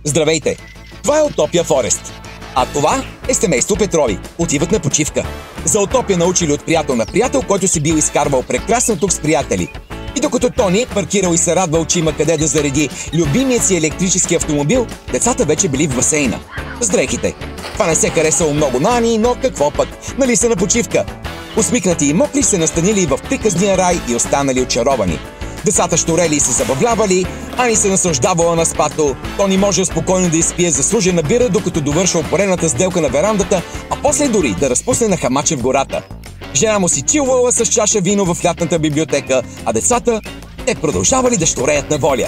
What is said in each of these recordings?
Здравейте! Това е Утопия Форест. А това е семейство Петрови. Отиват на почивка. За Утопия научили от приятел на приятел, който си бил изкарвал прекрасно тук с приятели. И докато Тони паркирал и се радвал, че има къде да зареди любимият си електрически автомобил, децата вече били в басейна. С дрехите. Това не се харесало много на Ани, но какво пък? Нали са на почивка? Усмихнати и мокри се настанили в приказния рай и останали очаровани. Децата щурели и се забавлявали, Ани се наслаждавала на спато, Тони може спокойно да изпие заслужена бира, докато довършва опорената сделка на верандата, а после дори да разпусне на хамаче в гората. Жена му си чилвала с чаша вино в лятната библиотека, а децата, те продължавали да щуреят на воля.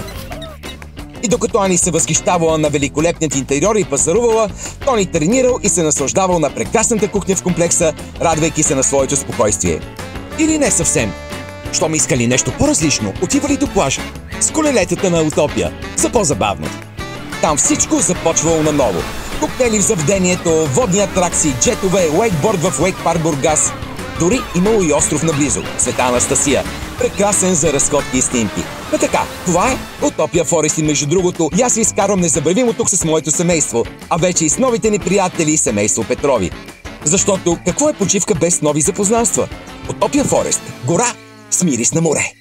И докато Ани се възхищавала на великолепният интериор и пазарувала, Тони тренирал и се наслаждавал на прекрасната кухня в комплекса, радвайки се на своето спокойствие. Или не съвсем. Щом искали нещо по-различно, отивали до плажа с колелетата на Утопия за по-забавно. Там всичко започвало наново. Коктейли в заведението, водни атракции, джетове, уейкборд в Уейк парк Бургас. Дори имало и остров наблизо, Света Анастасия. Прекрасен за разходки и снимки. А така, това е Утопия Форест и между другото, аз се изкарвам незабравимо тук с моето семейство, а вече и с новите ни приятели семейство Петрови. Защото какво е почивка без нови запознанства? Утопия Форест. Гора с мирис на море.